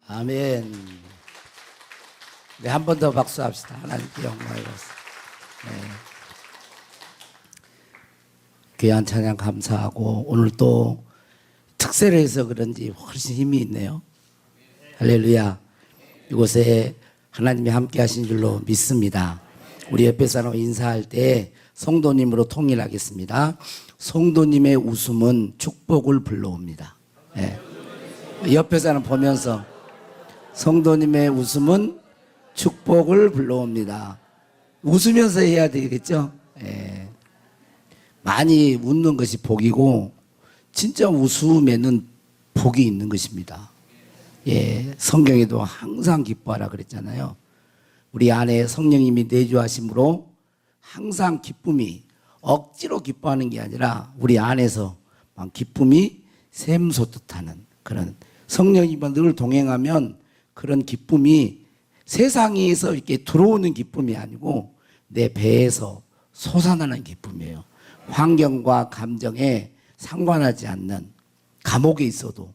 아멘. 네, 한 번 더 박수합시다. 하나님께 영광을 받습니다. 네. 귀한 찬양 감사하고 오늘 또 특세를 해서 그런지 훨씬 힘이 있네요. 할렐루야. 이곳에 하나님이 함께 하신 줄로 믿습니다. 우리 옆에 사람 인사할 때 성도님으로 통일하겠습니다. 성도님의 웃음은 축복을 불러옵니다. 네. 옆에 사람 보면서 성도님의 웃음은 축복을 불러옵니다. 웃으면서 해야 되겠죠? 네. 많이 웃는 것이 복이고 진짜 웃음에는 복이 있는 것입니다. 예, 성경에도 항상 기뻐하라 그랬잖아요. 우리 안에 성령님이 내주하심으로 항상 기쁨이 억지로 기뻐하는 게 아니라 우리 안에서 막 기쁨이 샘솟듯하는 그런 성령님과 늘 동행하면 그런 기쁨이 세상에서 이렇게 들어오는 기쁨이 아니고 내 배에서 솟아나는 기쁨이에요. 환경과 감정에 상관하지 않는 감옥에 있어도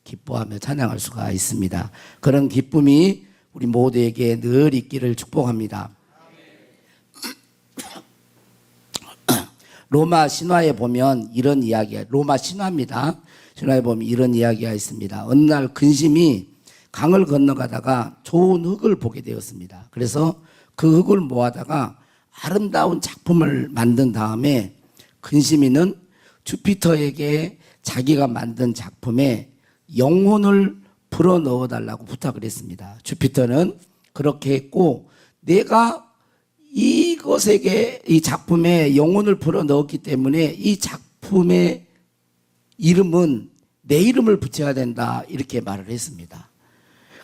기뻐하며 찬양할 수가 있습니다. 그런 기쁨이 우리 모두에게 늘 있기를 축복합니다. 로마 신화에 보면 이런 이야기가, 로마 신화입니다. 신화에 보면 이런 이야기가 있습니다. 어느 날 근심이 강을 건너가다가 좋은 흙을 보게 되었습니다. 그래서 그 흙을 모아다가 아름다운 작품을 만든 다음에 근심이는 주피터에게 자기가 만든 작품에 영혼을 불어 넣어 달라고 부탁을 했습니다. 주피터는 그렇게 했고 내가 이것에게 이 작품에 영혼을 불어 넣었기 때문에 이 작품의 이름은 내 이름을 붙여야 된다 이렇게 말을 했습니다.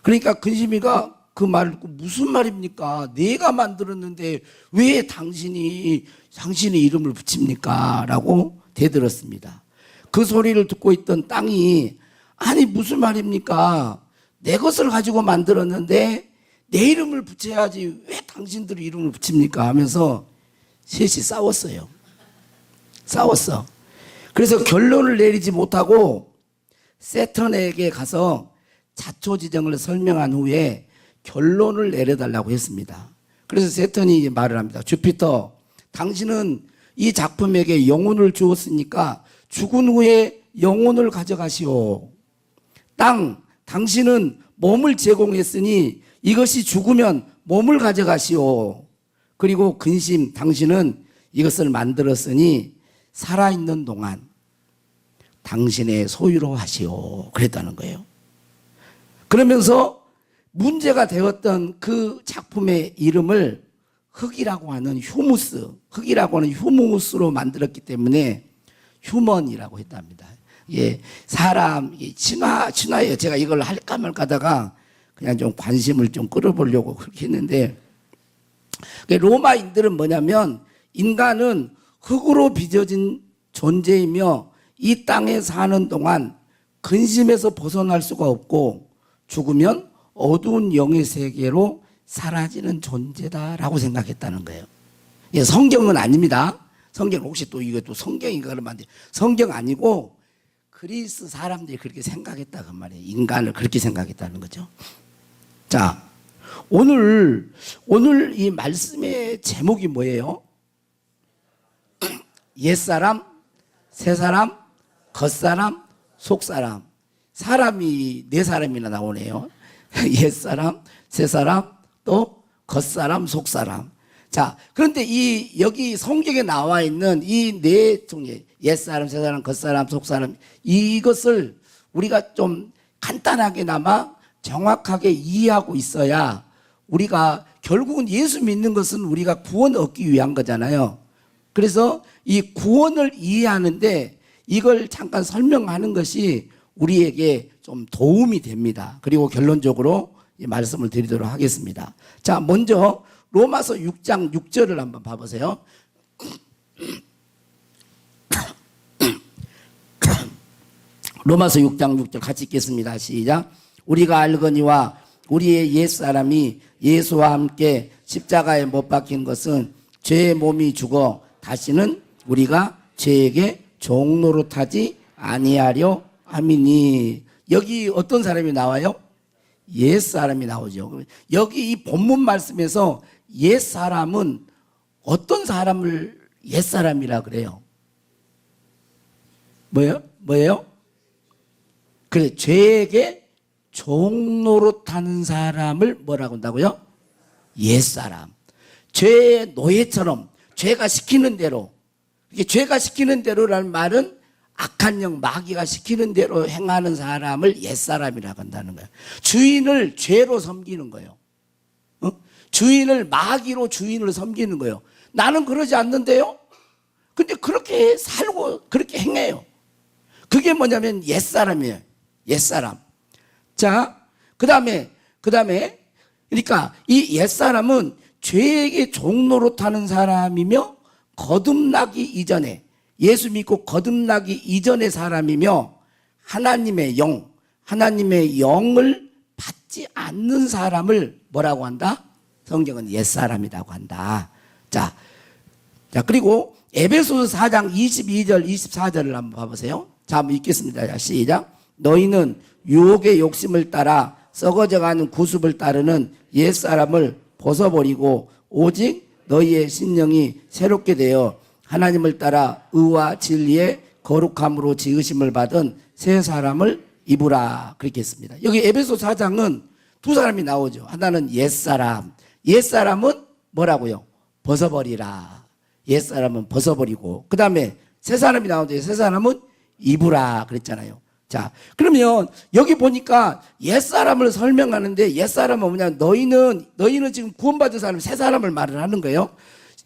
그러니까 근심이가 그 말을 듣고 무슨 말입니까? 내가 만들었는데 왜 당신이 이름을 붙입니까? 라고 대들었습니다. 그 소리를 듣고 있던 땅이 아니 무슨 말입니까? 내 것을 가지고 만들었는데 내 이름을 붙여야지 왜 당신들이 이름을 붙입니까? 하면서 셋이 싸웠어요. 싸웠어. 그래서 결론을 내리지 못하고 세턴에게 가서 자초지정을 설명한 후에 결론을 내려달라고 했습니다. 그래서 세턴이 말을 합니다. 주피터, 당신은 이 작품에게 영혼을 주었으니까 죽은 후에 영혼을 가져가시오. 땅, 당신은 몸을 제공했으니 이것이 죽으면 몸을 가져가시오. 그리고 근심, 당신은 이것을 만들었으니 살아있는 동안 당신의 소유로 하시오. 그랬다는 거예요. 그러면서 문제가 되었던 그 작품의 이름을 흙이라고 하는 휴무스, 흙이라고 하는 휴무스로 만들었기 때문에 휴먼이라고 했답니다. 예, 사람, 친화예요. 제가 이걸 할까 말까 하다가 그냥 좀 관심을 좀 끌어보려고 그렇게 했는데, 로마인들은 뭐냐면 인간은 흙으로 빚어진 존재이며 이 땅에 사는 동안 근심에서 벗어날 수가 없고 죽으면 어두운 영의 세계로 사라지는 존재다라고 생각했다는 거예요. 예, 성경은 아닙니다. 성경 혹시 또 이것도 성경인가 그러면 안 돼. 성경 아니고 그리스 사람들이 그렇게 생각했다 그 말이에요. 인간을 그렇게 생각했다는 거죠. 자, 오늘 이 말씀의 제목이 뭐예요? 옛사람, 새사람, 겉사람, 속사람. 사람이 네 사람이나 나오네요. 옛사람, 새사람, 또 겉사람, 속사람. 자, 그런데 여기 성경에 나와 있는 이 네 종류, 옛사람, 새사람, 겉사람, 속사람, 이것을 우리가 좀 간단하게나마 정확하게 이해하고 있어야 우리가 결국은 예수 믿는 것은 우리가 구원 얻기 위한 거잖아요. 그래서 이 구원을 이해하는데 이걸 잠깐 설명하는 것이 우리에게 좀 도움이 됩니다. 그리고 결론적으로 이 말씀을 드리도록 하겠습니다. 자, 먼저 로마서 6장 6절을 한번 봐보세요. 로마서 6장 6절 같이 읽겠습니다. 시작. 우리가 알거니와 우리의 옛사람이 예수와 함께 십자가에 못 박힌 것은 죄의 몸이 죽어 다시는 우리가 죄에게 종노릇하지 아니하려 함이니. 여기 어떤 사람이 나와요? 옛사람이 나오죠. 여기 이 본문 말씀에서 옛사람은 어떤 사람을 옛사람이라 그래요? 뭐예요? 그래, 죄에게 종노릇하는 사람을 뭐라고 한다고요? 옛사람. 죄의 노예처럼 죄가 시키는 대로, 이게 죄가 시키는 대로라는 말은 악한 영, 마귀가 시키는 대로 행하는 사람을 옛사람이라고 한다는 거예요. 주인을 죄로 섬기는 거예요. 주인을 마귀로 주인을 섬기는 거예요. 나는 그러지 않는데요? 근데 그렇게 살고 그렇게 행해요. 그게 뭐냐면 옛사람이에요. 옛사람. 자, 그 다음에 그러니까 이 옛사람은 죄에게 종노릇하는 사람이며 거듭나기 이전에, 예수 믿고 거듭나기 이전의 사람이며 하나님의 영을 받지 않는 사람을 뭐라고 한다? 성경은 옛사람이라고 한다. 자, 그리고 에베소서 4장 22절 24절을 한번 봐보세요. 자, 한번 읽겠습니다. 자, 시작. 너희는 유혹의 욕심을 따라 썩어져가는 구습을 따르는 옛사람을 벗어버리고 오직 너희의 신령이 새롭게 되어 하나님을 따라 의와 진리의 거룩함으로 지으심을 받은 새 사람을 입으라. 그렇게 했습니다. 여기 에베소 4장은 두 사람이 나오죠. 하나는 옛사람. 옛사람은 뭐라고요? 벗어버리라. 옛사람은 벗어버리고, 그 다음에 새 사람이 나오는데 새 사람은 입으라 그랬잖아요. 자, 그러면 여기 보니까 옛사람을 설명하는데 옛사람은 뭐냐? 너희는 지금 구원받은 사람, 새 사람을 말을 하는 거예요.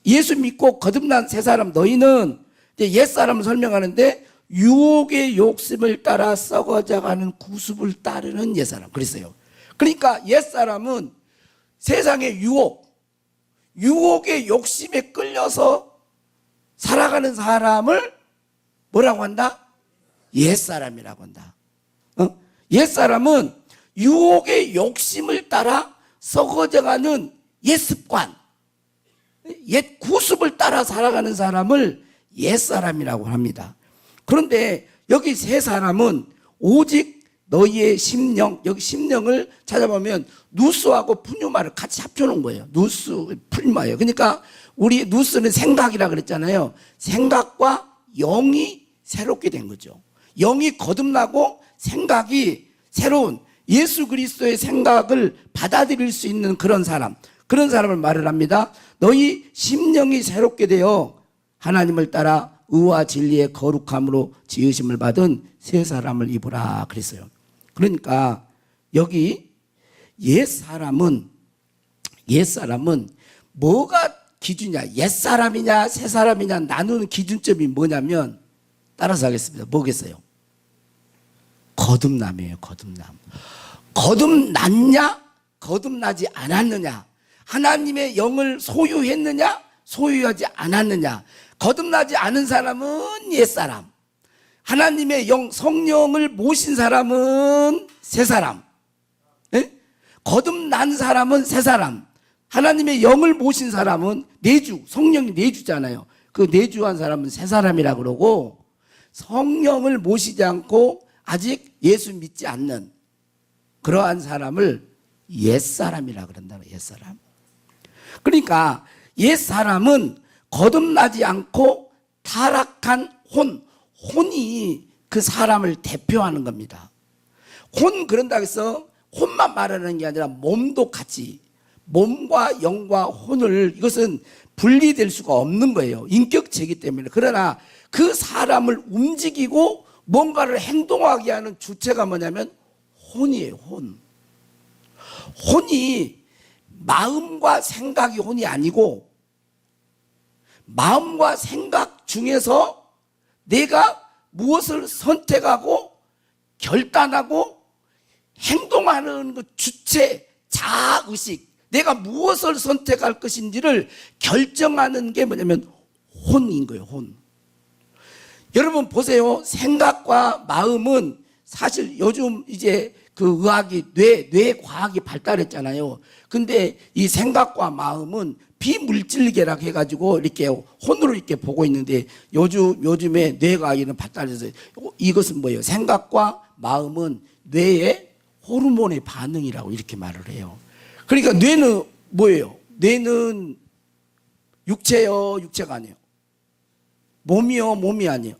예수 믿고 거듭난 새 사람, 너희는 옛사람을 설명하는데 유혹의 욕심을 따라 썩어져가는 구습을 따르는 옛사람 그랬어요. 그러니까 옛사람은 세상의 유혹의 욕심에 끌려서 살아가는 사람을 뭐라고 한다? 옛사람이라고 한다. 옛사람은 유혹의 욕심을 따라 썩어져가는 옛습관, 옛 구습을 따라 살아가는 사람을 옛사람이라고 합니다. 그런데 여기 새 사람은 오직 너희의 심령, 여기 심령을 찾아보면 누스하고 푸뉴마를 같이 합쳐놓은 거예요. 누스, 푸뉴마예요. 그러니까 우리 누스는 생각이라 그랬잖아요. 생각과 영이 새롭게 된 거죠. 영이 거듭나고 생각이 새로운 예수 그리스도의 생각을 받아들일 수 있는 그런 사람을 말을 합니다. 너희 심령이 새롭게 되어 하나님을 따라 의와 진리의 거룩함으로 지으심을 받은 새 사람을 입으라 그랬어요. 그러니까 여기 옛사람은 뭐가 기준이냐? 옛사람이냐 새 사람이냐 나누는 기준점이 뭐냐면, 따라서 하겠습니다. 뭐겠어요? 거듭남이에요. 거듭났냐? 거듭나지 않았느냐? 하나님의 영을 소유했느냐? 소유하지 않았느냐? 거듭나지 않은 사람은 옛사람, 하나님의 영, 성령을 모신 사람은 새사람, 거듭난 사람은 새사람, 하나님의 영을 모신 사람은 내주, 성령이 내주잖아요. 그 내주한 사람은 새사람이라고 그러고, 성령을 모시지 않고 아직 예수 믿지 않는 그러한 사람을 옛사람이라고 그런다. 옛사람. 그러니까 옛사람은 거듭나지 않고 타락한 혼이 그 사람을 대표하는 겁니다. 그런다고 해서 혼만 말하는 게 아니라 몸도 같이, 몸과 영과 혼을, 이것은 분리될 수가 없는 거예요. 인격체이기 때문에. 그러나 그 사람을 움직이고 뭔가를 행동하게 하는 주체가 뭐냐면 혼이에요. 혼이 마음과 생각이 혼이 아니고, 마음과 생각 중에서 내가 무엇을 선택하고 결단하고 행동하는 그 주체, 자아의식, 내가 무엇을 선택할 것인지를 결정하는 게 뭐냐면 혼인 거예요. 혼. 여러분 보세요. 생각과 마음은 사실 요즘 이제 그 의학이 뇌 과학이 발달했잖아요. 근데 이 생각과 마음은 비물질계라고 해가지고 이렇게 혼으로 이렇게 보고 있는데, 요즘에 뇌과학이 발달해서 이것은 뭐예요? 생각과 마음은 뇌의 호르몬의 반응이라고 이렇게 말을 해요. 그러니까 뇌는 뭐예요? 뇌는 육체요, 육체가 아니에요. 몸이요, 몸이 아니에요.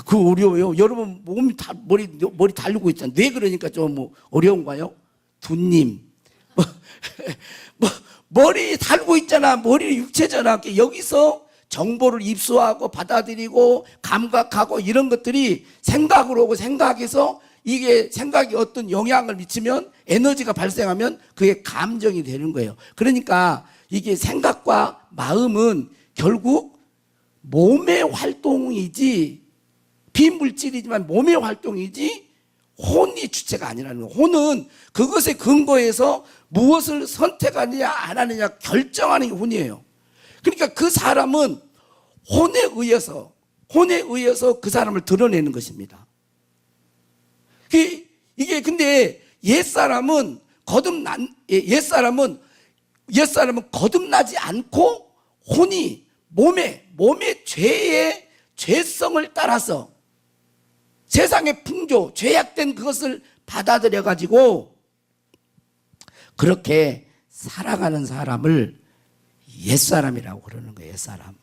그거 어려워요. 여러분 머리 달리고 있잖아요. 뇌 그러니까 좀 뭐 어려운가요? 두님 머리 달고 있잖아. 머리 육체잖아. 여기서 정보를 입수하고 받아들이고 감각하고 이런 것들이 생각으로 오고 생각해서 이게 생각이 어떤 영향을 미치면 에너지가 발생하면 그게 감정이 되는 거예요. 그러니까 이게 생각과 마음은 결국 몸의 활동이지, 비물질이지만 몸의 활동이지 혼이 주체가 아니라는 거예요. 혼은 그것에 근거해서 무엇을 선택하느냐 안 하느냐 결정하는 게 혼이에요. 그러니까 그 사람은 혼에 의해서 그 사람을 드러내는 것입니다. 이게 근데 옛사람은 거듭나지 않고 혼이 몸의 죄성을 따라서 세상의 풍조, 죄악된 그것을 받아들여 가지고 그렇게 살아가는 사람을 옛사람이라고 그러는 거예요. 옛사람.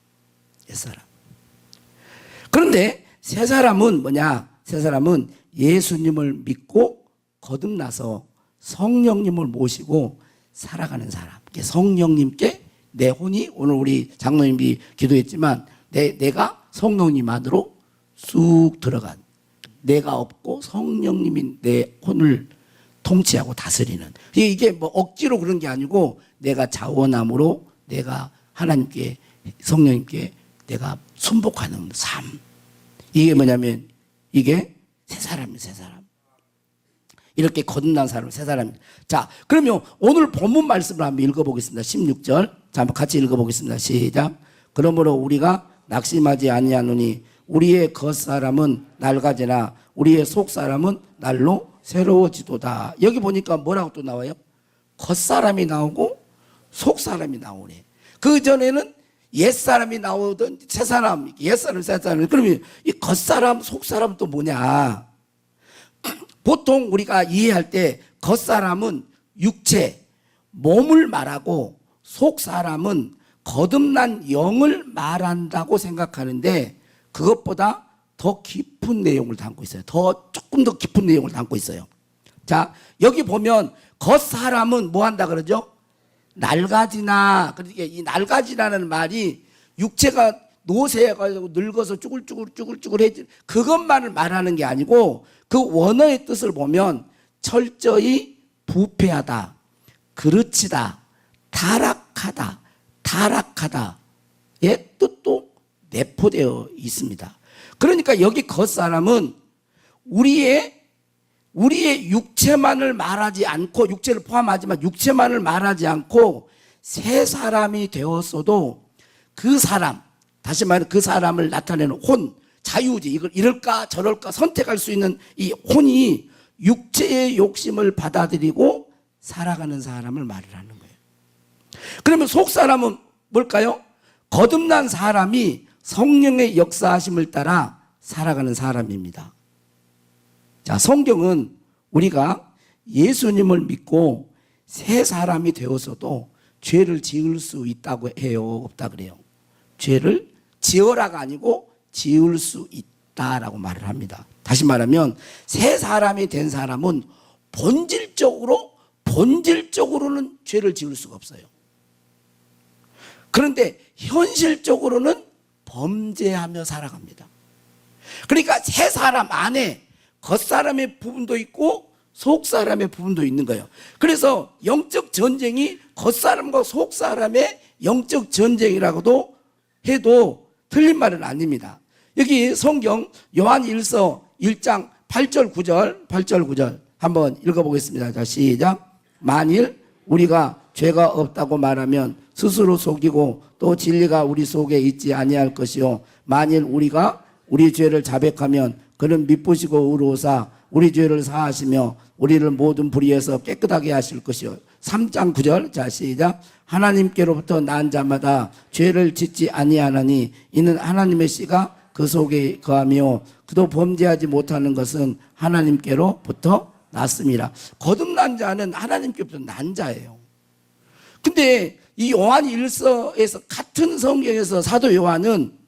그런데 새 사람은 뭐냐? 새 사람은 예수님을 믿고 거듭나서 성령님을 모시고 살아가는 사람. 성령님께 내 혼이, 오늘 우리 장로님이 기도했지만 내가 성령님 안으로 쑥 들어간, 내가 없고 성령님이 내 혼을 통치하고 다스리는, 이게 뭐 억지로 그런 게 아니고 내가 자원함으로 내가 하나님께, 성령님께 내가 순복하는 삶. 이게 뭐냐면 이게 새 사람이에요. 새 사람. 이렇게 거듭난 사람은 새 사람입니다. 자, 그러면 오늘 본문 말씀을 한번 읽어보겠습니다. 16절. 자, 한번 같이 읽어보겠습니다. 시작. 그러므로 우리가 낙심하지 아니하노니 우리의 겉사람은 낡아지나 우리의 속사람은 날로 새로워지도다. 여기 보니까 뭐라고 또 나와요? 겉사람이 나오고 속사람이 나오네. 그 전에는 옛사람이 나오던 새사람, 옛사람, 새사람. 그러면 이 겉사람, 속사람 또 뭐냐? 보통 우리가 이해할 때 겉사람은 육체, 몸을 말하고 속사람은 거듭난 영을 말한다고 생각하는데 그것보다 더 깊은 내용을 담고 있어요. 조금 더 깊은 내용을 담고 있어요. 자, 여기 보면 겉사람은 뭐 한다 그러죠? 낡아지나. 그러니까 이 낡아지라는 말이 육체가 노쇠해가지고 늙어서 쭈글쭈글해지, 그것만을 말하는 게 아니고 그 원어의 뜻을 보면 철저히 부패하다, 그르치다, 타락하다의 뜻도 내포되어 있습니다. 그러니까 여기 겉사람은 우리의 육체만을 말하지 않고, 육체를 포함하지만 육체만을 말하지 않고 새 사람이 되었어도 그 사람, 다시 말해 그 사람을 나타내는 혼, 자유지, 이걸 이럴까 저럴까 선택할 수 있는 이 혼이 육체의 욕심을 받아들이고 살아가는 사람을 말하는 거예요. 그러면 속 사람은 뭘까요? 거듭난 사람이 성령의 역사하심을 따라 살아가는 사람입니다. 자, 성경은 우리가 예수님을 믿고 새 사람이 되어서도 죄를 지을 수 있다고 해요? 없다 그래요? 죄를 지어라가 아니고 지을 수 있다라고 말을 합니다. 다시 말하면 새 사람이 된 사람은 본질적으로는 죄를 지을 수가 없어요. 그런데 현실적으로는 범죄하며 살아갑니다. 그러니까 새 사람 안에 겉사람의 부분도 있고 속사람의 부분도 있는 거예요. 그래서 영적 전쟁이 겉사람과 속사람의 영적 전쟁이라고도 해도 틀린 말은 아닙니다. 여기 성경 요한 1서 1장 8절 9절 한번 읽어보겠습니다. 자, 시작. 만일 우리가 죄가 없다고 말하면 스스로 속이고 또 진리가 우리 속에 있지 아니할 것이요, 만일 우리가 우리 죄를 자백하면 그는 미쁘시고 의로우사 우리 죄를 사하시며 우리를 모든 불의에서 깨끗하게 하실 것이요. 3장 9절. 자, 시작. 하나님께로부터 난 자마다 죄를 짓지 아니하나니 이는 하나님의 씨가 그 속에 거하며 그도 범죄하지 못하는 것은 하나님께로부터 났습니다. 거듭난 자는 하나님께부터 난 자예요. 근데 이 요한 1서에서 같은 성경에서 사도 요한은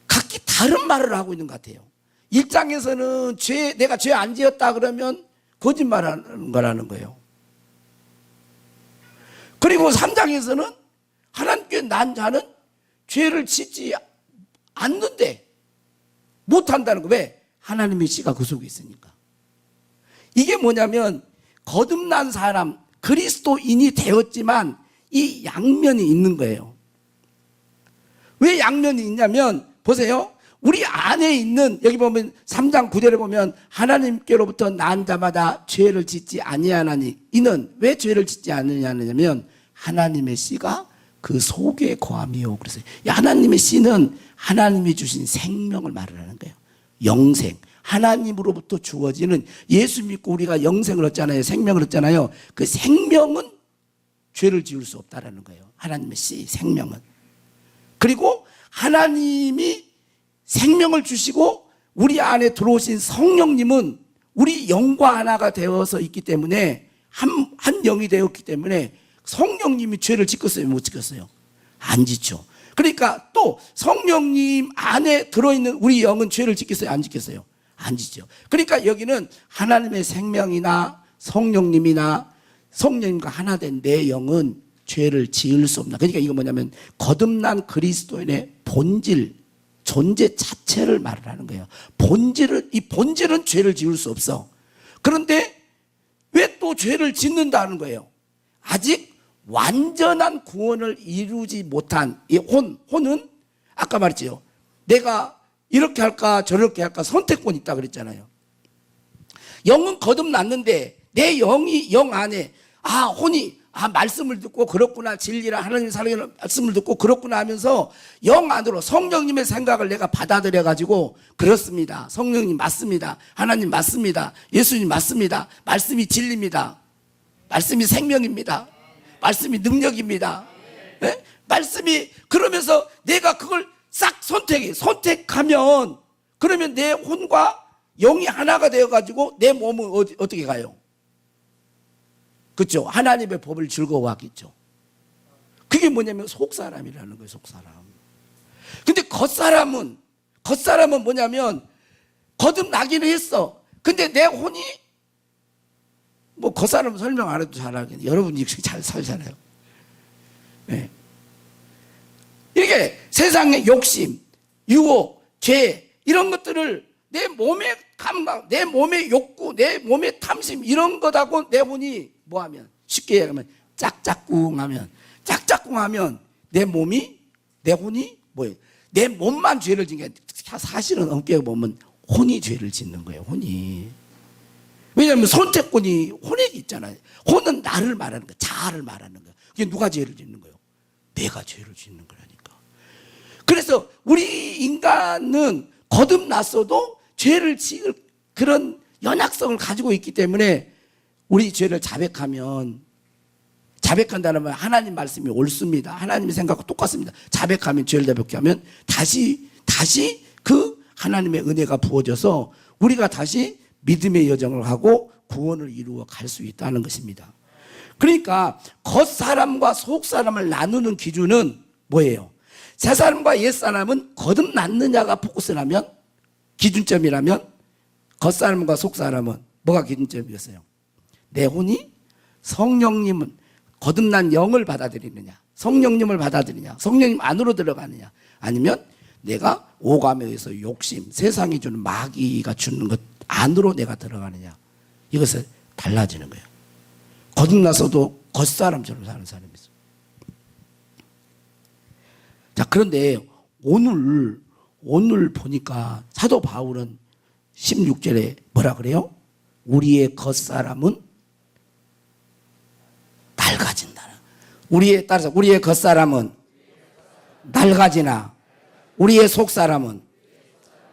각기 다른 말을 하고 있는 것 같아요. 1장에서는 내가 죄 안 지었다 그러면 거짓말하는 거라는 거예요. 그리고 3장에서는 하나님께 난 자는 죄를 짓지 않는데 못한다는 거. 왜? 하나님의 씨가 그 속에 있으니까. 이게 뭐냐면 거듭난 사람, 그리스도인이 되었지만 이 양면이 있는 거예요. 왜 양면이 있냐면 보세요. 우리 안에 있는, 여기 보면 3장 9절에 보면 하나님께로부터 난 자마다 죄를 짓지 아니하나니, 이는 왜 죄를 짓지 않느냐면 하나님의 씨가 그 속에 거함이요. 그래서 하나님의 씨는 하나님이 주신 생명을 말하는 거예요. 영생, 하나님으로부터 주어지는, 예수 믿고 우리가 영생을 얻잖아요. 생명을 얻잖아요. 그 생명은 죄를 지을 수 없다라는 거예요. 하나님의 씨, 생명은. 그리고 하나님이 생명을 주시고 우리 안에 들어오신 성령님은 우리 영과 하나가 되어서 있기 때문에 한 영이 되었기 때문에 성령님이 죄를 짓겠어요? 못 짓겠어요? 안 짓죠. 그러니까 또 성령님 안에 들어있는 우리 영은 죄를 짓겠어요? 안 짓겠어요? 안 짓죠. 그러니까 여기는 하나님의 생명이나 성령님이나 성령님과 하나 된 내 영은 죄를 지을 수 없나. 그러니까 이거 뭐냐면 거듭난 그리스도인의 본질, 존재 자체를 말을 하는 거예요. 이 본질은 죄를 지을 수 없어. 그런데 왜 또 죄를 짓는다는 거예요? 아직 완전한 구원을 이루지 못한 이 혼은 아까 말했죠. 내가 이렇게 할까 저렇게 할까 선택권이 있다 그랬잖아요. 영은 거듭났는데 내 영이 영 안에 혼이 말씀을 듣고 그렇구나, 진리라 하나님의 사랑의 말씀을 듣고 그렇구나 하면서 영 안으로 성령님의 생각을 내가 받아들여 가지고 그렇습니다. 성령님 맞습니다. 하나님 맞습니다. 예수님 맞습니다. 말씀이 진리입니다. 말씀이 생명입니다. 말씀이 능력입니다. 네? 말씀이, 그러면서 내가 그걸 싹 선택하면 그러면 내 혼과 영이 하나가 되어 가지고 내 몸은 어떻게 가요? 그렇죠? 하나님의 법을 즐거워하겠죠. 그게 뭐냐면 속사람이라는 거예요. 속사람. 근데 겉사람은 뭐냐면 거듭나기는 했어. 근데 내 혼이 뭐 겉사람은 설명 안 해도 잘 알겠네. 여러분이 잘 살잖아요. 네. 이렇게 세상의 욕심, 유혹, 죄 이런 것들을 내 몸의 감각, 내 몸의 욕구, 내 몸의 탐심 이런 것하고 내 혼이 뭐하면, 쉽게 얘기하면 짝짝꿍하면 내 혼이 뭐예요? 내 몸만 죄를 짓는 게 사실은 엄격히 보면 혼이 죄를 짓는 거예요. 혼이. 왜냐하면 선택권이 혼에 있잖아요. 혼은 나를 말하는 거야. 자아를 말하는 거야. 그게 누가 죄를 짓는 거예요? 내가 죄를 짓는 거라니까. 그래서 우리 인간은 거듭났어도 죄를 지을 그런 연약성을 가지고 있기 때문에 우리 죄를 자백한다는 말, 하나님 말씀이 옳습니다. 하나님의 생각과 똑같습니다. 자백하면, 죄를 자백케 하면 다시 그 하나님의 은혜가 부어져서 우리가 다시 믿음의 여정을 하고 구원을 이루어 갈 수 있다는 것입니다. 그러니까 겉사람과 속사람을 나누는 기준은 뭐예요? 새사람과 옛사람은 거듭났느냐가 포커스라면, 기준점이라면, 겉사람과 속사람은 뭐가 기준점이었어요? 내 혼이 성령님은 거듭난 영을 받아들이느냐, 성령님을 받아들이냐, 성령님 안으로 들어가느냐, 아니면 내가 오감에 의해서 욕심, 세상이 주는 마귀가 주는 것 안으로 내가 들어가느냐, 이것은 달라지는 거예요. 거듭나서도 겉사람처럼 사는 사람이 있어요. 자, 그런데 오늘 보니까 사도 바울은 16절에 뭐라 그래요? 우리의 겉사람은 낡아진다. 우리의 겉사람은 낡아지나 우리의 속사람은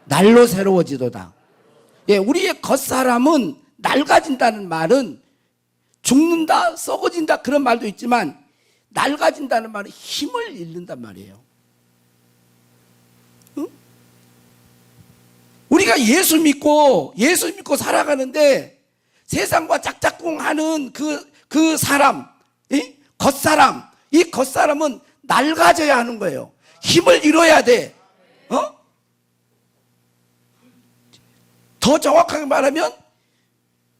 날로 새로워지도다. 예, 우리의 겉사람은 낡아진다는 말은 죽는다, 썩어진다 그런 말도 있지만 낡아진다는 말은 힘을 잃는단 말이에요. 응? 우리가 예수 믿고 살아가는데 세상과 짝짝꿍하는 그 사람, 겉사람, 이 겉사람은 낡아져야 하는 거예요. 힘을 잃어야 돼. 더 정확하게 말하면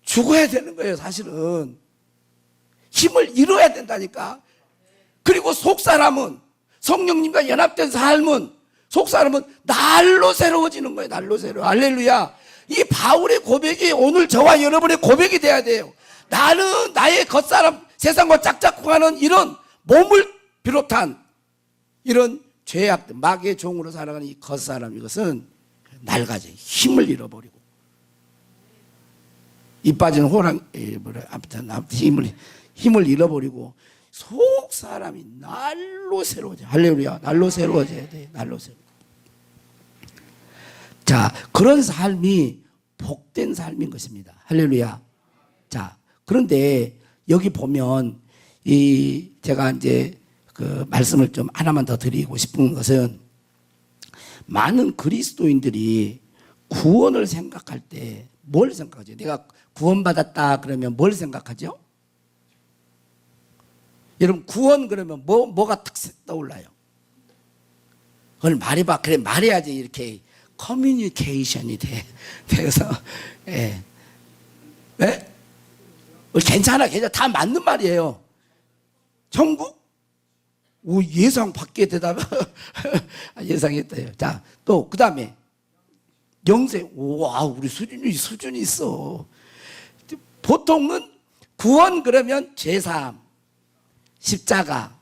죽어야 되는 거예요, 사실은. 힘을 잃어야 된다니까. 그리고 속사람은, 성령님과 연합된 삶은, 속사람은 날로 새로워지는 거예요. 날로 새로워. 할렐루야. 이 바울의 고백이 오늘 저와 여러분의 고백이 돼야 돼요. 나는 나의 겉사람, 세상과 짝짝꿍하는 이런 몸을 비롯한 이런 죄악, 마귀의 종으로 살아가는 이 겉사람, 이것은 낡아져. 힘을 잃어버리고. 이 빠진 호랑, 아무튼 힘을 잃어버리고 속 사람이 날로 새로워져. 할렐루야. 날로 새로워져야 돼. 날로 새로워. 자, 그런 삶이 복된 삶인 것입니다. 할렐루야. 자, 그런데 여기 보면 제가 이제 그 말씀을 좀 하나만 더 드리고 싶은 것은, 많은 그리스도인들이 구원을 생각할 때 뭘 생각하죠? 내가 구원받았다 그러면 뭘 생각하죠? 여러분, 구원 그러면 뭐가 탁 떠올라요? 그걸 말해봐. 그래, 말해야지 이렇게 커뮤니케이션이 돼서, 예. 네? 괜찮아. 다 맞는 말이에요. 천국? 오, 예상 밖의 대답. 예상했대요. 자, 또, 그 다음에, 영생. 와, 우리 수준이 있어. 보통은 구원 그러면 죄사함, 십자가,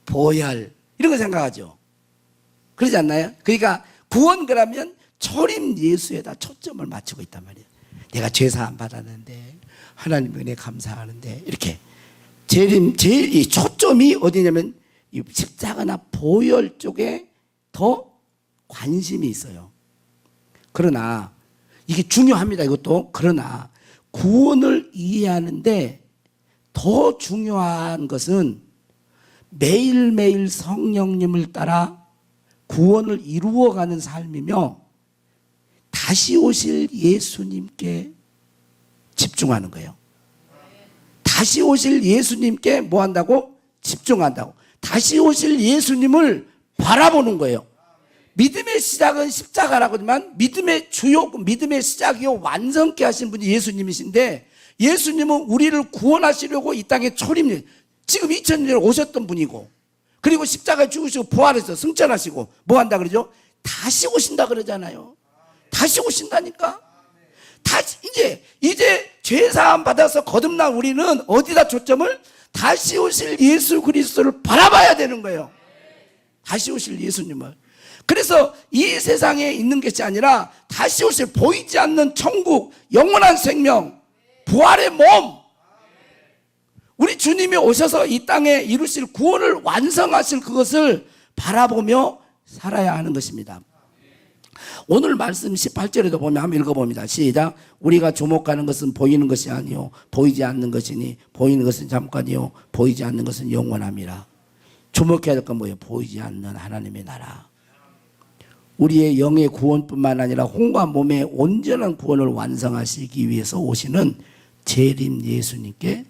보혈, 이런 거 생각하죠. 그러지 않나요? 그러니까 구원 그러면 초림 예수에다 초점을 맞추고 있단 말이에요. 내가 죄사함 받았는데, 하나님 은혜 감사하는데, 이렇게. 제일 이 초점이 어디냐면, 이 십자가나 보혈 쪽에 더 관심이 있어요. 그러나, 이게 중요합니다, 이것도. 그러나, 구원을 이해하는데 더 중요한 것은 매일매일 성령님을 따라 구원을 이루어가는 삶이며, 다시 오실 예수님께 집중하는 거예요. 다시 오실 예수님께 뭐 한다고? 집중한다고. 다시 오실 예수님을 바라보는 거예요. 믿음의 시작은 십자가라고 하지만 믿음의 시작이요 완성케 하신 분이 예수님이신데, 예수님은 우리를 구원하시려고 이 땅에 지금 2000년 오셨던 분이고, 그리고 십자가에 죽으시고 부활해서 승천하시고 뭐 한다 그러죠? 다시 오신다 그러잖아요. 다시 오신다니까. 다시 이제 죄사함 받아서 거듭난 우리는 어디다 초점을? 다시 오실 예수 그리스도를 바라봐야 되는 거예요. 다시 오실 예수님을. 그래서 이 세상에 있는 것이 아니라 다시 오실 보이지 않는 천국, 영원한 생명, 부활의 몸, 우리 주님이 오셔서 이 땅에 이루실 구원을 완성하실 그것을 바라보며 살아야 하는 것입니다. 오늘 말씀 18절에도 보면 한번 읽어봅니다. 시작. 우리가 주목하는 것은 보이는 것이 아니요 보이지 않는 것이니 보이는 것은 잠깐이요 보이지 않는 것은 영원함이라. 주목해야 될 건 뭐예요? 보이지 않는 하나님의 나라. 우리의 영의 구원뿐만 아니라 혼과 몸의 온전한 구원을 완성하시기 위해서 오시는 재림 예수님께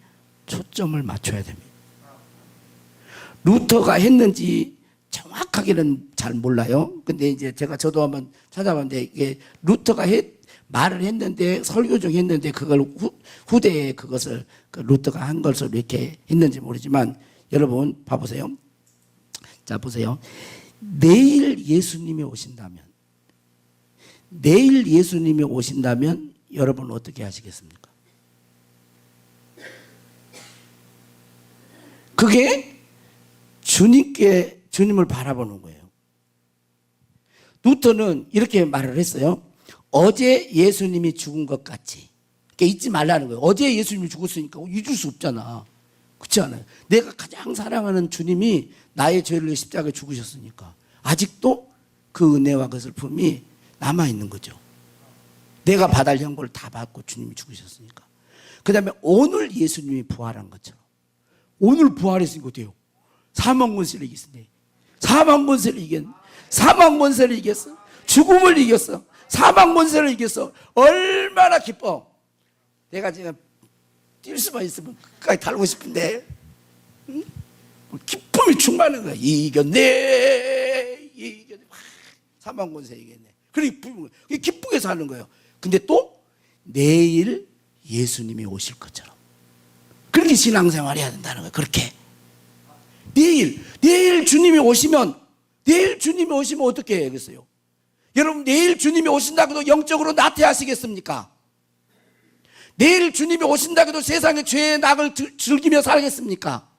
초점을 맞춰야 됩니다. 루터가 했는지 정확하게는 잘 몰라요. 근데 이제 저도 한번 찾아봤는데, 이게 루터가 말을 했는데, 설교 중에 했는데, 그걸 후대에 그것을 루터가 한 것을 이렇게 했는지 모르지만, 여러분 봐보세요. 자, 보세요. 내일 예수님이 오신다면 여러분 어떻게 하시겠습니까? 그게 주님을 바라보는 거예요. 루터는 이렇게 말을 했어요. 어제 예수님이 죽은 것 같이. 그러니까 잊지 말라는 거예요. 어제 예수님이 죽었으니까 잊을 수 없잖아. 그렇지 않아요? 내가 가장 사랑하는 주님이 나의 죄를 위해 십자가에 죽으셨으니까 아직도 그 은혜와 그 슬픔이 남아있는 거죠. 내가 받을 형벌을 다 받고 주님이 죽으셨으니까. 그 다음에 오늘 예수님이 부활한 것처럼, 오늘 부활했으니까 어때요? 사망 권세를 이겼네. 사망 권세를 이겼어. 죽음을 이겼어. 사망 권세를 이겼어. 얼마나 기뻐. 내가 지금 뛸 수만 있으면 끝까지 달고 싶은데, 응? 기쁨이 충만한 거야. 이겼네. 사망 권세 이겼네. 그렇게 기쁘게 사는 거예요. 근데 또 내일 예수님이 오실 것처럼 그렇게 신앙생활 해야 된다는 거예요. 그렇게 내일 주님이 오시면 어떻게 해야겠어요? 여러분, 내일 주님이 오신다고 해도 영적으로 나태하시겠습니까? 내일 주님이 오신다고 해도 세상의 죄의 낙을 즐기며 살겠습니까?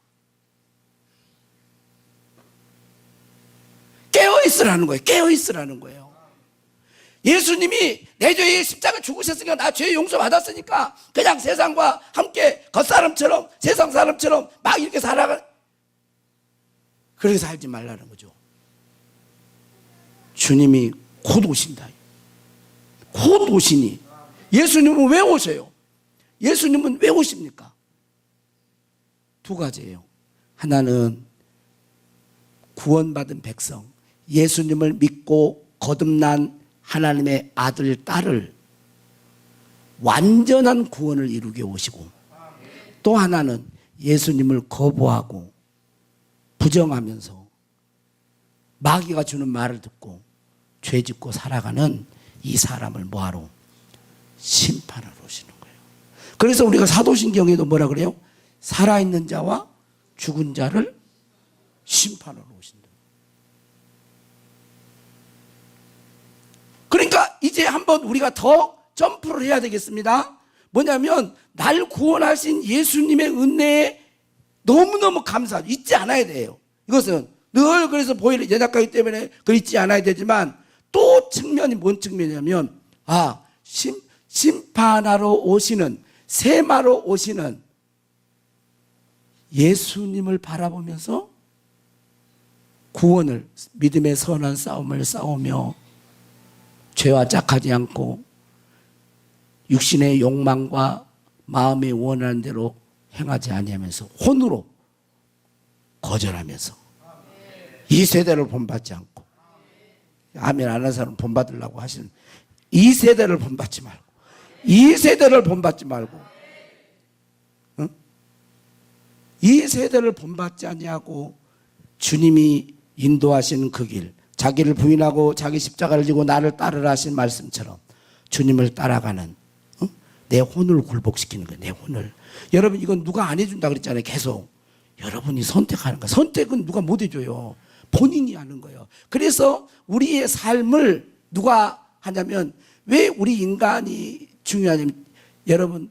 깨어있으라는 거예요. 깨어있으라는 거예요. 예수님이 내 죄에 십자가 죽으셨으니까, 나 죄 용서 받았으니까 그냥 세상과 함께 겉사람처럼, 세상 사람처럼 막 이렇게 그렇게 살지 말라는 거죠. 주님이 곧 오신다. 곧 오시니. 예수님은 왜 오세요? 예수님은 왜 오십니까? 두 가지예요. 하나는 구원받은 백성, 예수님을 믿고 거듭난 하나님의 아들, 딸을 완전한 구원을 이루게 오시고, 또 하나는 예수님을 거부하고 부정하면서 마귀가 주는 말을 듣고 죄 짓고 살아가는 이 사람을 뭐하러? 심판하러 오시는 거예요. 그래서 우리가 사도신경에도 뭐라 그래요? 살아있는 자와 죽은 자를 심판하러 오신다. 그러니까 이제 한번 우리가 더 점프를 해야 되겠습니다. 뭐냐면 날 구원하신 예수님의 은혜에 너무너무 감사하죠. 잊지 않아야 돼요. 이것은 늘 그래서 보이는 연약하기 때문에 그 잊지 않아야 되지만, 또 측면이 뭔 측면이냐면, 심판하러 오시는, 세마로 오시는 예수님을 바라보면서 구원을, 믿음의 선한 싸움을 싸우며 죄와 짝하지 않고 육신의 욕망과 마음이 원하는 대로 행하지 아니하면서 혼으로 거절하면서 이 세대를 본받지 않고, 아멘 안 하는 사람은 본받으려고 하시는, 이 세대를 본받지 말고, 이 세대를 본받지 말고, 응? 이 세대를 본받지 아니하고 주님이 인도하시는 그 길, 자기를 부인하고 자기 십자가를 지고 나를 따르라 하신 말씀처럼 주님을 따라가는, 응? 내 혼을 굴복시키는 거예요. 내 혼을. 여러분, 이건 누가 안 해준다 그랬잖아요. 계속 여러분이 선택하는 거예요. 선택은 누가 못 해줘요. 본인이 하는 거예요. 그래서 우리의 삶을 누가 하냐면, 왜 우리 인간이 중요하냐면, 여러분,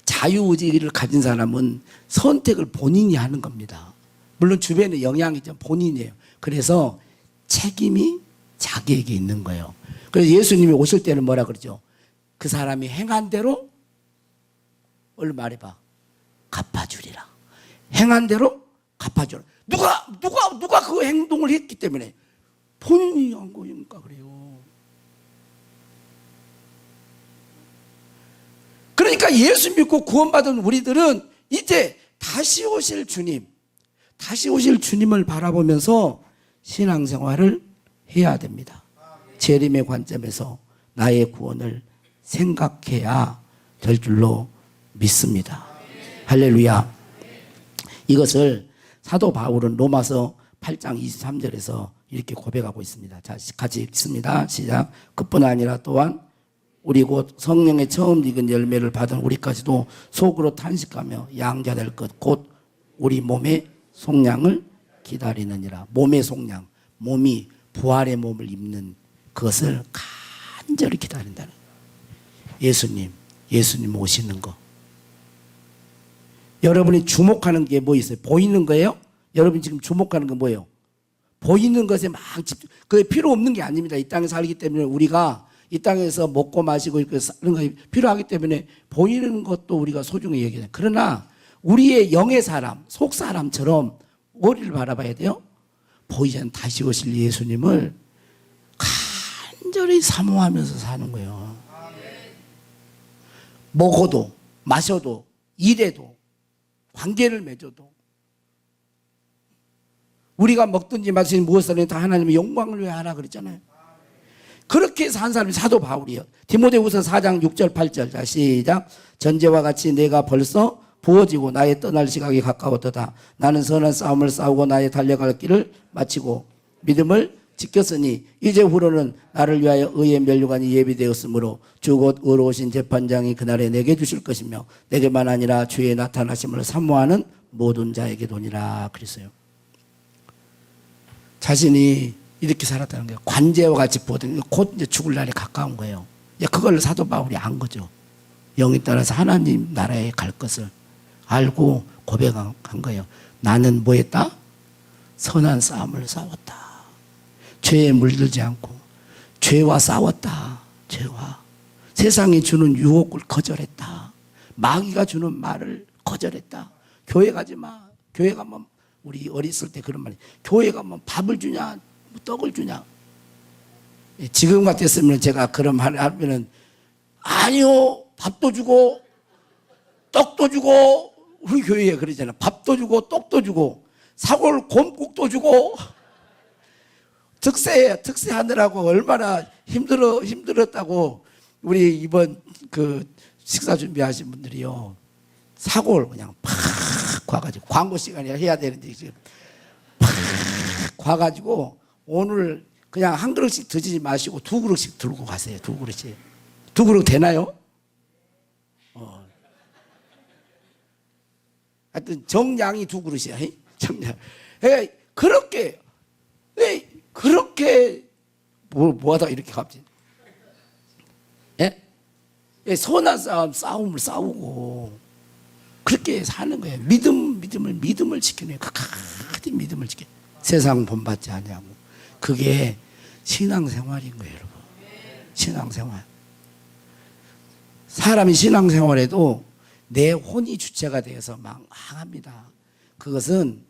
자유의지를 가진 사람은 선택을 본인이 하는 겁니다. 물론 주변에 영향이 좀 본인이에요. 그래서 책임이 자기에게 있는 거예요. 그래서 예수님이 오실 때는 뭐라 그러죠? 그 사람이 행한 대로, 얼른 말해봐, 갚아주리라. 행한 대로 갚아주라. 누가 그 행동을 했기 때문에? 본인이 한 거니까 그래요. 그러니까 예수 믿고 구원받은 우리들은 이제 다시 오실 주님을 바라보면서 신앙생활을 해야 됩니다. 재림의 관점에서 나의 구원을 생각해야 될 줄로 믿습니다. 할렐루야. 이것을 사도 바울은 로마서 8장 23절에서 이렇게 고백하고 있습니다. 자, 같이 읽습니다. 시작. 그뿐 아니라 또한 우리 곧 성령의 처음 익은 열매를 받은 우리까지도 속으로 탄식하며 양자될 것 곧 우리 몸의 속량을 기다리느니라. 몸의 속량, 몸이 부활의 몸을 입는 그것을 간절히 기다린다는 거예요. 예수님 오시는 거. 여러분이 주목하는 게 뭐 있어요? 보이는 거예요? 여러분이 지금 주목하는 건 뭐예요? 보이는 것에 막 집중. 그게 필요 없는 게 아닙니다. 이 땅에 살기 때문에 우리가 이 땅에서 먹고 마시고 이렇게 사는 것이 필요하기 때문에 보이는 것도 우리가 소중히 여겨요. 그러나 우리의 영의 사람, 속 사람처럼 어디를 바라봐야 돼요? 보이지 않는 다시 오실 예수님을 간절히 사모하면서 사는 거예요. 먹어도 마셔도 일해도 관계를 맺어도 우리가 먹든지 마시든지 무엇을 해도 다 하나님의 영광을 위해 하라 그랬잖아요. 그렇게 해서 한 사람이 사도 바울이에요. 디모데후서 4장 6절 8절. 자, 시작. 전제와 같이 내가 벌써 부어지고 나의 떠날 시각이 가까웠도다. 나는 선한 싸움을 싸우고 나의 달려갈 길을 마치고 믿음을 지켰으니 이제 후로는 나를 위하여 의의 면류관이 예비되었으므로 주 곧 의로우신 재판장이 그날에 내게 주실 것이며 내게만 아니라 주의 나타나심을 사모하는 모든 자에게도니라. 그랬어요. 자신이 이렇게 살았다는 거예요. 관제와 같이 보던 곧 이제 죽을 날이 가까운 거예요. 그걸 사도 바울이 안 거죠. 영에 따라서 하나님 나라에 갈 것을 알고 고백한 거예요. 나는 뭐 했다? 선한 싸움을 싸웠다. 죄에 물들지 않고 죄와 싸웠다. 죄와 세상이 주는 유혹을 거절했다. 마귀가 주는 말을 거절했다. 교회 가지 마. 교회 가면 우리 어렸을 때 그런 말이 교회 가면 밥을 주냐 떡을 주냐. 지금 같았으면 제가 그런 말 하면은 아니요 밥도 주고 떡도 주고 우리 교회에 그러잖아. 밥도 주고 떡도 주고 사골 곰국도 주고 특세하느라고 얼마나 힘들었다고 우리 이번 그 식사 준비하신 분들이요. 사골 그냥 팍 과가지고 광고 시간이라 해야 되는데 지금 팍 과가지고 오늘 그냥 한 그릇씩 드시지 마시고 두 그릇씩 들고 가세요. 두 그릇씩. 두 그릇 되나요? 하여튼 정량이 두 그릇이야. 정량. 그렇게 뭐하다 이렇게 갑자기. 예? 선한 싸움을 싸우고 그렇게 사는 거예요. 믿음을 지키는 거예요. 끝까지 믿음을 지켜. 세상 본받지 않냐고. 그게 신앙생활인 거예요, 여러분. 신앙생활. 사람이 신앙생활에도 내 혼이 주체가 되어서 망합니다. 그것은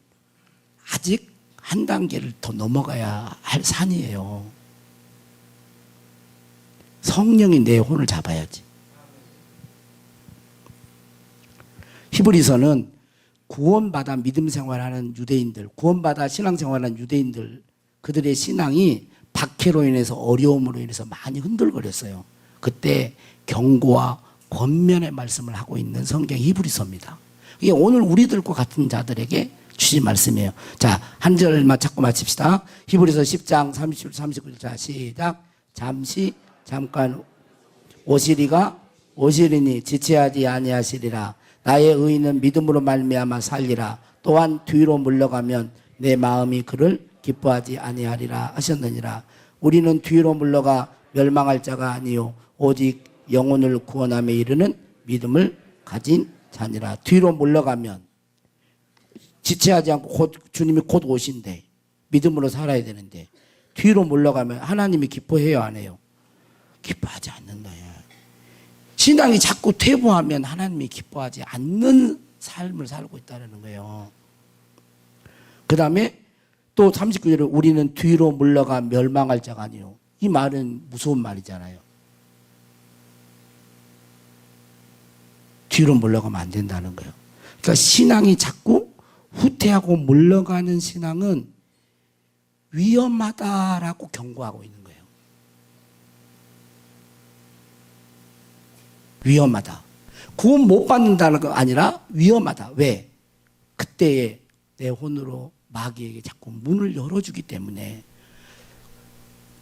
아직 한 단계를 더 넘어가야 할 산이에요. 성령이 내 혼을 잡아야지. 히브리서는 구원받아 믿음 생활하는 유대인들, 구원받아 신앙생활하는 유대인들, 그들의 신앙이 박해로 인해서 어려움으로 인해서 많이 흔들거렸어요. 그때 경고와 권면의 말씀을 하고 있는 성경 히브리서입니다. 이게 오늘 우리들과 같은 자들에게 주신 말씀이에요. 자, 한 절만 찾고 마칩시다. 히브리서 10장 30, 39절. 자, 시작. 잠깐 오시리니 지체하지 아니하시리라. 나의 의인은 믿음으로 말미암아 살리라. 또한 뒤로 물러가면 내 마음이 그를 기뻐하지 아니하리라 하셨느니라. 우리는 뒤로 물러가 멸망할 자가 아니요 오직 영혼을 구원함에 이르는 믿음을 가진 자니라. 뒤로 물러가면 지체하지 않고 주님이 곧 오신대. 믿음으로 살아야 되는데 뒤로 물러가면 하나님이 기뻐해요 안 해요? 기뻐하지 않는다. 신앙이 자꾸 퇴보하면 하나님이 기뻐하지 않는 삶을 살고 있다는 거예요. 그 다음에 또 39절에 우리는 뒤로 물러가 멸망할 자가 아니요. 이 말은 무서운 말이잖아요. 뒤로 물러가면 안 된다는 거예요. 그러니까 신앙이 자꾸 후퇴하고 물러가는 신앙은 위험하다라고 경고하고 있는 거예요. 위험하다. 구원 못 받는다는 거 아니라 위험하다. 왜? 그때에 내 혼으로 마귀에게 자꾸 문을 열어주기 때문에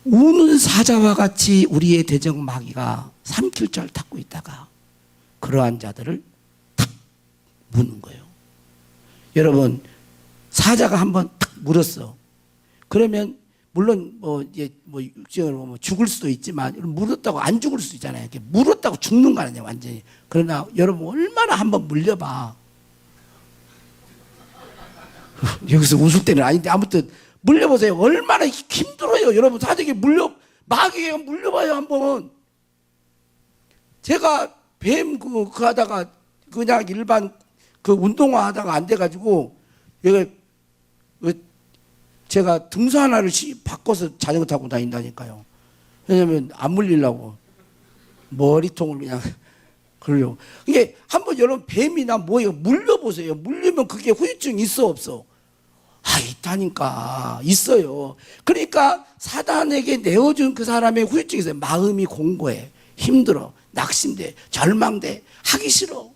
우는 사자와 같이 우리의 대적 마귀가 삼킬 줄 닦고 있다가 그러한 자들을 탁 무는 거예요. 여러분, 사자가 한번 탁 물었어. 그러면 물론 육정으로 보면 죽을 수도 있지만 물었다고 안 죽을 수도 있잖아요. 이렇게 물었다고 죽는 거 아니냐 완전히. 그러나 여러분 얼마나 한번 물려봐. 여기서 웃을 때는 아닌데 아무튼 물려보세요. 얼마나 힘들어요. 여러분 사자에게 마귀에게 물려봐요 한번. 제가 뱀 그 하다가 그냥 일반 그 운동화 하다가 안 돼가지고 제가 등수 하나를 바꿔서 자전거 타고 다닌다니까요. 왜냐면 안 물리려고 머리통을 그냥 그러려고. 이게 한번 여러분 뱀이나 뭐예요 물려보세요. 물리면 그게 후유증 있어 없어? 있다니까. 있어요. 그러니까 사단에게 내어준 그 사람의 후유증이 있어요. 마음이 공고해, 힘들어, 낙심돼, 절망돼, 하기 싫어,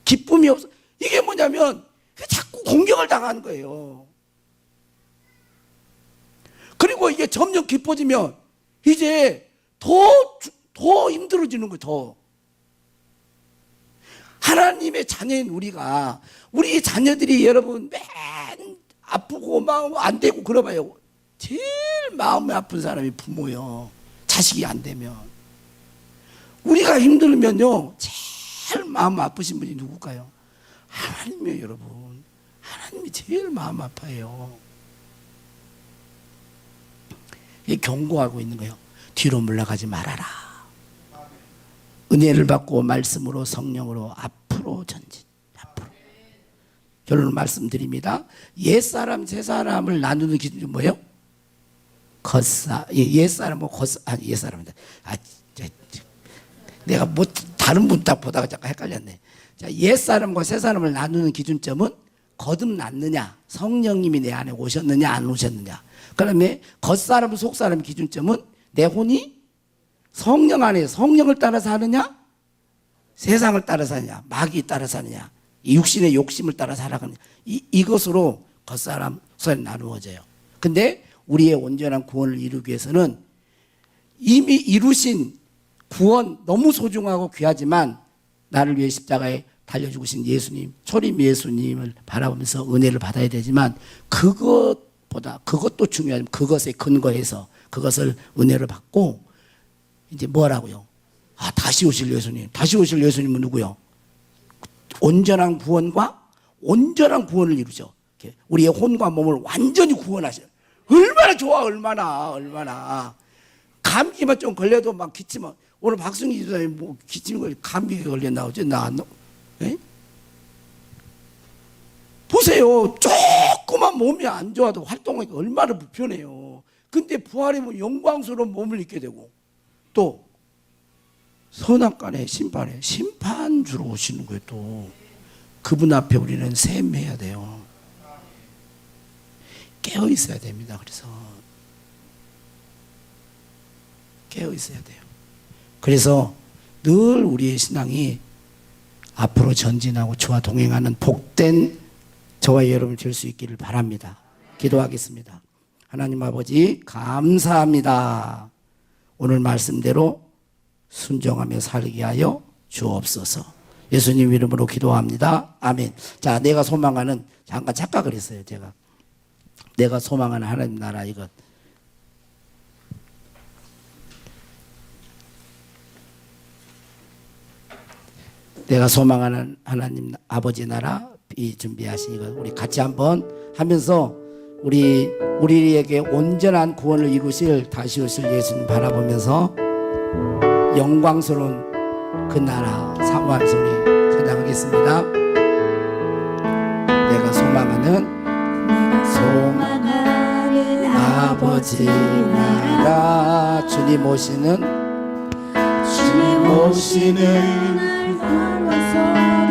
기쁨이 없어. 이게 뭐냐면 자꾸 공격을 당하는 거예요. 그리고 이게 점점 깊어지면 이제 더 힘들어지는 거예요. 더. 하나님의 자녀인 우리가, 우리 자녀들이 여러분 맨 아프고 마음 안 되고 그러봐요. 제일 마음이 아픈 사람이 부모요. 자식이 안 되면. 우리가 힘들면요, 제일 마음 아프신 분이 누굴까요? 하나님이에요, 여러분. 하나님이 제일 마음 아파요. 이게 경고하고 있는 거예요. 뒤로 물러가지 말아라. 은혜를 받고 말씀으로, 성령으로 앞으로 전진. 앞으로. 결론을 말씀드립니다. 옛사람, 새사람을 나누는 기준이 뭐예요? 옛사람은 옛사람이다. 내가 뭐 다른 분 딱 보다가 잠깐 헷갈렸네. 자, 옛사람과 새사람을 나누는 기준점은 거듭났느냐, 성령님이 내 안에 오셨느냐, 안 오셨느냐. 그다음에 겉사람, 속사람 기준점은 내 혼이 성령 안에 성령을 따라서 하느냐, 세상을 따라서 하느냐, 마귀 따라서 하느냐, 이 육신의 욕심을 따라 살아가느냐. 이것으로 겉사람, 속사람이 나누어져요. 근데 우리의 온전한 구원을 이루기 위해서는 이미 이루신 구원 너무 소중하고 귀하지만 나를 위해 십자가에 달려 죽으신 예수님, 초림 예수님을 바라보면서 은혜를 받아야 되지만 그것도 중요하지만 그것에 근거해서 그것을 은혜를 받고 이제 뭐라고요? 다시 오실 예수님. 다시 오실 예수님은 누구요? 온전한 구원과 온전한 구원을 이루죠. 우리의 혼과 몸을 완전히 구원하셔요. 얼마나 좋아, 얼마나. 감기만 좀 걸려도 막 기침만. 오늘 박승희 집사님 뭐 기침이 감기 걸렸나 어째 보세요. 조그만 몸이 안 좋아도 활동하기가 얼마나 불편해요. 근데 부활이면 영광스러운 몸을 입게 되고 또 선악간의 심판주로 오시는 거예요. 또 그분 앞에 우리는 샘해야 돼요. 깨어 있어야 됩니다. 그래서 깨어 있어야 돼요. 그래서 늘 우리의 신앙이 앞으로 전진하고 저와 동행하는 복된 저와 여러분 될 수 있기를 바랍니다. 기도하겠습니다. 하나님 아버지 감사합니다. 오늘 말씀대로 순종하며 살게 하여 주옵소서. 예수님 이름으로 기도합니다. 아멘. 자, 내가 소망하는, 잠깐 착각을 했어요. 내가 소망하는 하나님 나라, 이것. 내가 소망하는 하나님 아버지 나라, 이 준비하신 이것 우리 같이 한번 하면서 우리에게 온전한 구원을 이루실 다시 오실 예수님 바라보면서 영광스러운 그 나라 사모하면서 우리 찬양하겠습니다. 내가 소망하는 아버지 나라, 주님 오시는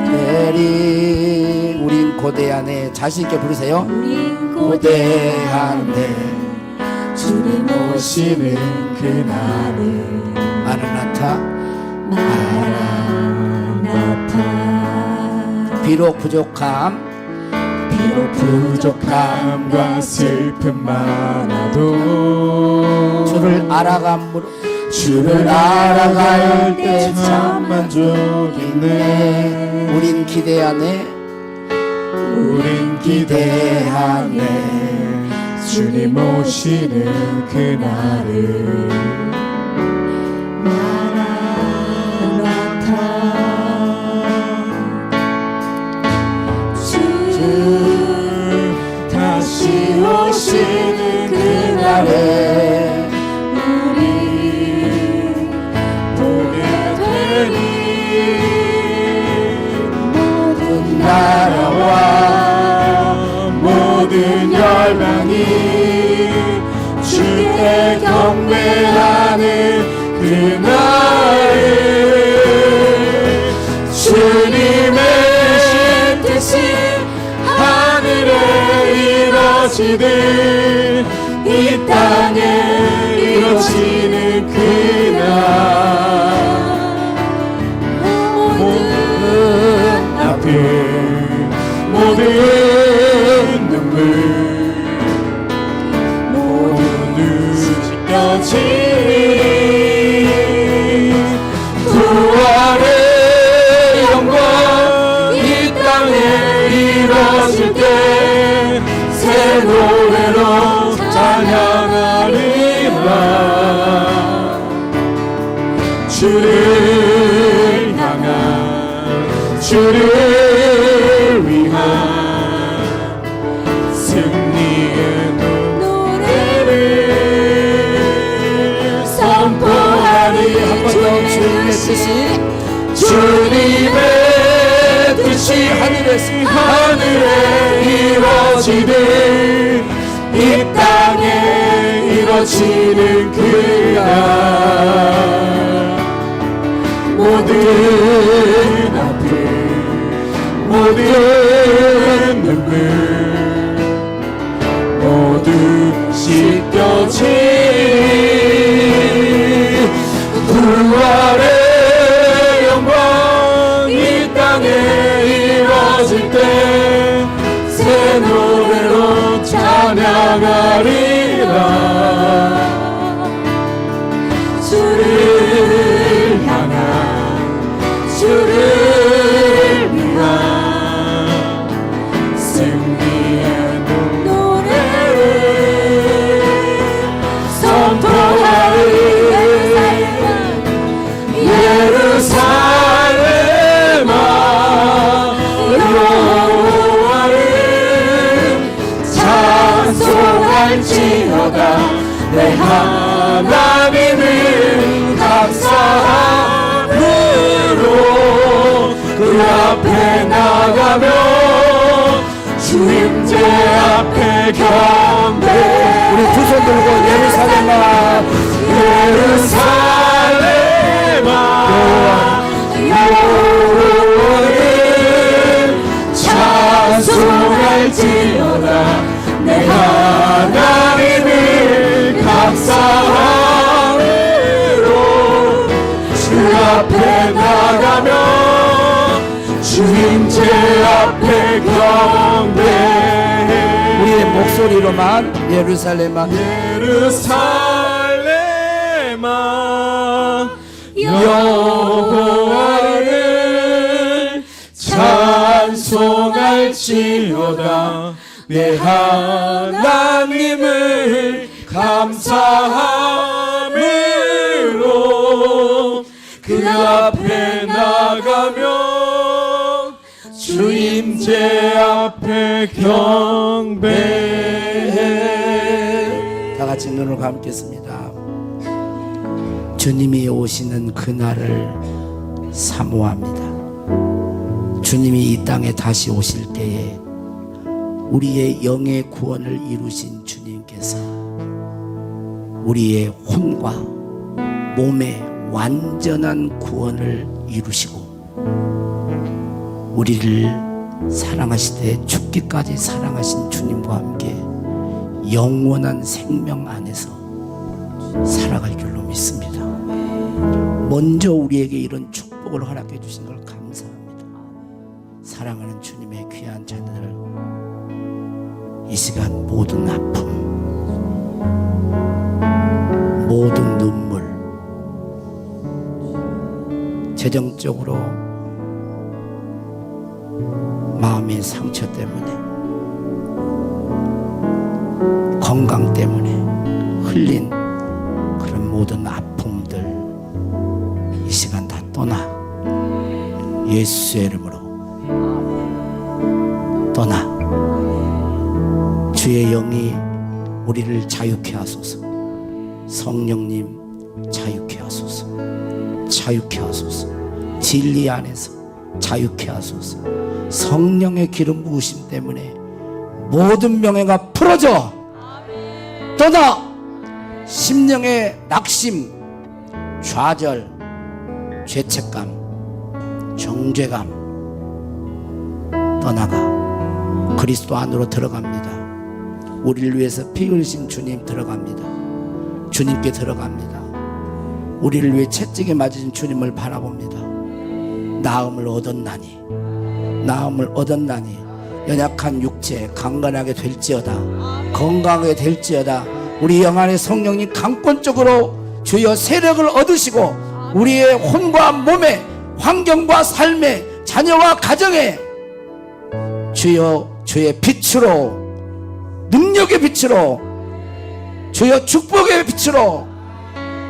대리. 우린 고대하네. 자신있게 부르세요. 우린 고대하네. 주님 오시는 그날을 마라나타. 비록 부족함과 슬픔 많아도 주를 알아갈 때 참 만족이네. 우린 기대하네. 주님 오시는 그날을 다시 오시는 그날에 우리 보게 되니 모든 나라와 모든 열방이 주께 경배하는 그날을 주님의 뜻이 하늘에 이루어지니 이루어지듯 이 땅에 이루어지는 그날 모든 아픔 모든 눈물 모두 씻겨지 부활의 영광 이 땅에 이루어질 때 새 노래로 찬양하리라 주를 향한 주를 위한 승리의 노래를 선포하리 한번 더 주님의 뜻이 주님의 뜻이 하늘에 이루어지듯 이 땅에 이루어지는 그날 모든 아픔 모든 눈물 모두 씻겨지리 부활의 영광 이 땅에 이루어질 때 새 노래로 찬양하리라 주를 향한 주를 위한 승리의 노래를 선포하리 예루살렘아 여호와를 찬송할지어다 내 하나님을 감사함으로 그 앞에 나가며 주임제 앞에 경배 우리 두 손 들고 예루살렘아 예루살렘아 여호와를 찬송할지어다 내 하나님을 감사함으로 주 앞에 나가며 주임제 앞에 경배해 우리의 목소리로만 예루살렘아 예루살렘아 여호와를 찬송할지어다 내 하나님을 감사함으로 그 앞에 나가며 주임제 앞에 경배해 다 같이 눈을 감겠습니다. 주님이 오시는 그날을 사모합니다. 주님이 이 땅에 다시 오실 때에 우리의 영의 구원을 이루신 주님께서 우리의 혼과 몸의 완전한 구원을 이루시고 우리를 사랑하시되 죽기까지 사랑하신 주님과 함께 영원한 생명 안에서 살아갈 줄로 믿습니다. 먼저 우리에게 이런 축복을 허락해 주신 걸 감사합니다. 사랑하는 주님의 귀한 자녀들, 이 시간 모든 아픔, 모든 눈물, 재정적으로 마음의 상처 때문에, 건강 때문에 흘린 그런 모든 아픔들 이 시간 다 떠나 예수의 이름으로 떠나 주의 영이 우리를 자유케 하소서. 성령님 자유케 하소서. 자유케 하소서. 진리 안에서 자유케 하소서. 성령의 기름 부으심 때문에 모든 명예가 풀어져 떠나 심령의 낙심, 좌절, 죄책감, 정죄감 떠나가 그리스도 안으로 들어갑니다. 우리를 위해서 피 흘리신 주님 들어갑니다. 주님께 들어갑니다. 우리를 위해 채찍에 맞으신 주님을 바라봅니다. 나음을 얻었나니, 나음을 얻었나니 연약한 육체 강건하게 될지어다, 건강하게 될지어다. 우리 영 안에 성령님 강권적으로 주여 세력을 얻으시고 우리의 혼과 몸에, 환경과 삶에, 자녀와 가정에 주여 주의 빛으로, 능력의 빛으로, 주여 축복의 빛으로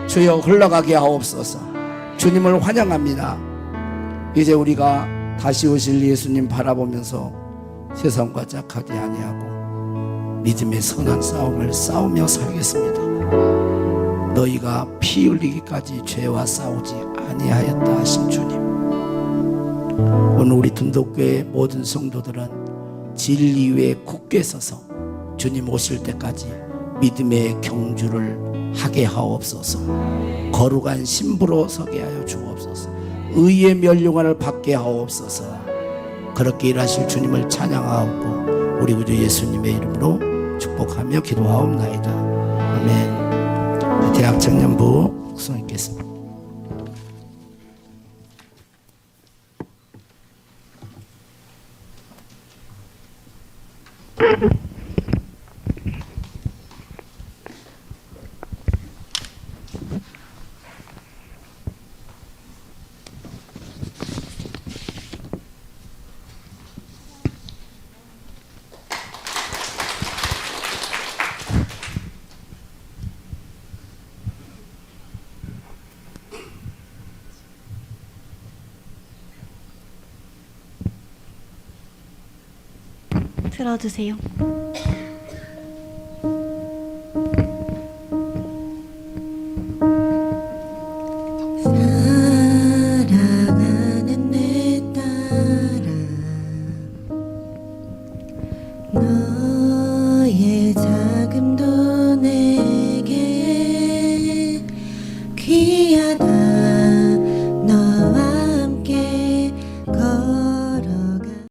주여 흘러가게 하옵소서. 주님을 환영합니다. 이제 우리가 다시 오실 예수님 바라보면서 세상과 짝하지 아니하고 믿음의 선한 싸움을 싸우며 살겠습니다. 너희가 피 흘리기까지 죄와 싸우지 아니하였다 하신 주님, 오늘 우리 둔덕교회 모든 성도들은 진리 위에 굳게 서서 주님 오실 때까지 믿음의 경주를 하게 하옵소서. 거룩한 신부로 서게 하여 주옵소서. 의의 멸류관을 받게 하옵소서. 그렇게 일하실 주님을 찬양하옵고 우리 구주 예수님의 이름으로 축복하며 기도하옵나이다. 아멘. 대학 청년부 국성 있겠습니다. 들어주세요. 사랑하는 내 딸아, 너의 자금도 내게 귀